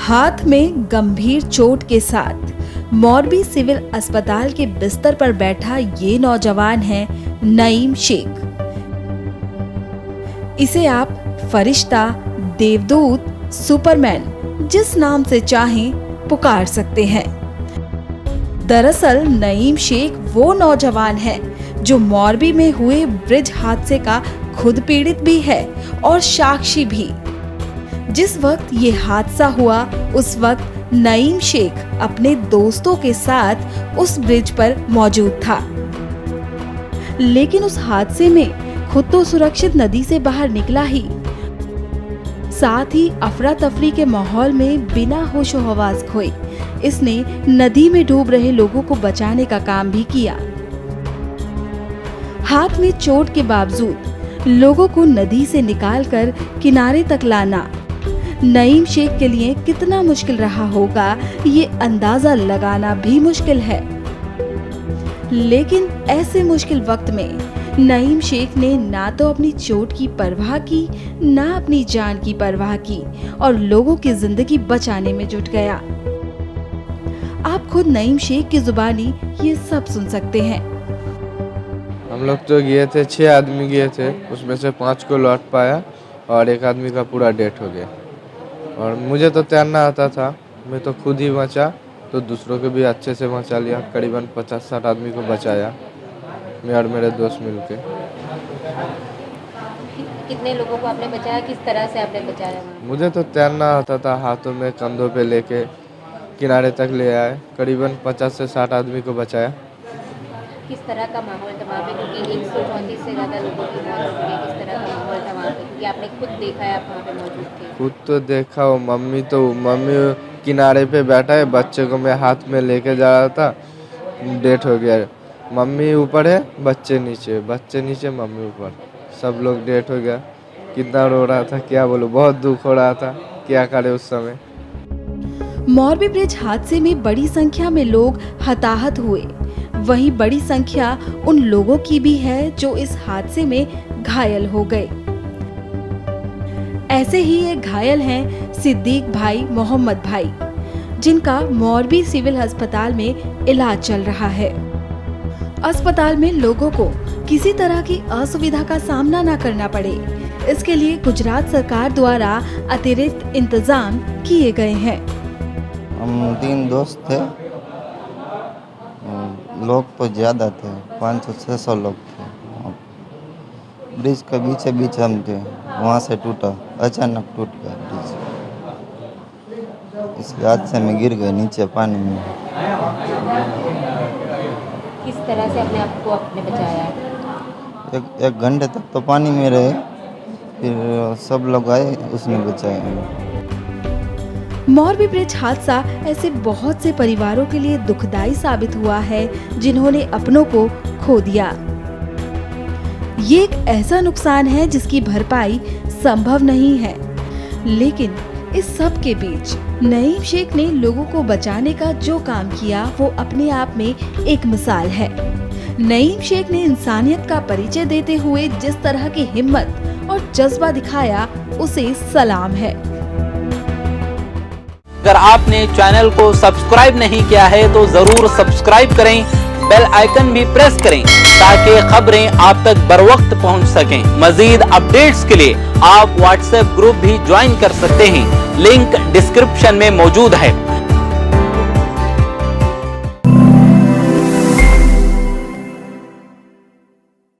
हाथ में गंभीर चोट के साथ मोरबी सिविल अस्पताल के बिस्तर पर बैठा ये नौजवान है नईम शेख। इसे आप फरिश्ता, देवदूत, सुपरमैन जिस नाम से चाहें पुकार सकते हैं। दरअसल नईम शेख वो नौजवान है जो मोरबी में हुए ब्रिज हादसे का खुद पीड़ित भी है और साक्षी भी। जिस वक्त ये हादसा हुआ उस वक्त नईम शेख अपने दोस्तों के साथ उस ब्रिज पर मौजूद था, लेकिन उस हादसे में खुद तो सुरक्षित नदी से बाहर निकला ही, साथ ही अफरा तफरी के माहौल में बिना होशो हवास खोए इसने नदी में डूब रहे लोगों को बचाने का काम भी किया। हाथ में चोट के बावजूद लोगों को नदी से निकालकर किनारे तक लाना नईम शेख के लिए कितना मुश्किल रहा होगा ये अंदाजा लगाना भी मुश्किल है। लेकिन ऐसे मुश्किल वक्त में नईम शेख ने ना तो अपनी चोट की परवाह की, ना अपनी जान की परवाह की और लोगों की जिंदगी बचाने में जुट गया। आप खुद नईम शेख की जुबानी ये सब सुन सकते हैं। हम लोग तो गए थे, 6 आदमी गए थे, उसमें से 5 को लौट पाया और एक आदमी का पूरा डेथ हो गया। और मुझे तो तैरना आता था, मैं तो खुद ही बचा, तो दूसरों को भी अच्छे से बचा लिया। करीबन 50-60 आदमी को बचाया, मैं और मेरे दोस्त मिलके। कितने लोगों को आपने बचाया, किस तरह से आपने बचाया? मुझे तो तैरना आता था, हाथों में कंधों पे लेके किनारे तक ले आए, करीबन 50 से 60 आदमी को बचाया। किस तरह का माहौल था वहाँ पे, क्योंकि 134 से ज़्यादा लोगों की मौत हो गई, किस तरह का माहौल था वहाँ पे, क्योंकि आपने खुद देखा है, आप वहाँ पे मौजूद थे? खुद तो देखा हो, मम्मी किनारे पे बैठा है, बच्चे को मैं हाथ में लेके जा रहा था, डेथ हो गया। मम्मी ऊपर है, बच्चे नीचे मम्मी ऊपर, सब लोग डेथ हो गया। कितना रो रहा था क्या बोलूं, बहुत दुख हो रहा था, क्या करे उस समय। मोरबी ब्रिज हादसे में बड़ी संख्या में लोग हताहत हुए, वहीं बड़ी संख्या उन लोगों की भी है जो इस हादसे में घायल हो गए। ऐसे ही एक घायल हैं सिद्दीक भाई, मोहम्मद भाई, जिनका मोरबी सिविल अस्पताल में इलाज चल रहा है। अस्पताल में लोगों को किसी तरह की असुविधा का सामना न करना पड़े, इसके लिए गुजरात सरकार द्वारा अतिरिक्त इंतजाम किए गए हैं। हम 3 दोस्त थे, लोग तो ज़्यादा थे, 500-600 लोग थे। ब्रिज के बीच हम थे, वहाँ से टूटा, अचानक टूट गया ब्रिज। इसके हादसे में गिर गए नीचे पानी में। किस तरह से आपने बचाया? एक घंटे तक तो पानी में रहे, फिर सब लोग आए, उसने बचाया। मोरबी ब्रिज हादसा ऐसे बहुत से परिवारों के लिए दुखदाई साबित हुआ है जिन्होंने अपनों को खो दिया। ये एक ऐसा नुकसान है जिसकी भरपाई संभव नहीं है, लेकिन इस सब के बीच नईम शेख ने लोगों को बचाने का जो काम किया वो अपने आप में एक मिसाल है। नईम शेख ने इंसानियत का परिचय देते हुए जिस तरह की हिम्मत और जज्बा दिखाया उसे सलाम है। अगर आपने चैनल को सब्सक्राइब नहीं किया है तो जरूर सब्सक्राइब करें, बेल आइकन भी प्रेस करें ताकि खबरें आप तक बर वक्त पहुंच सकें। मजीद अपडेट्स के लिए आप व्हाट्सएप ग्रुप भी ज्वाइन कर सकते हैं, लिंक डिस्क्रिप्शन में मौजूद है।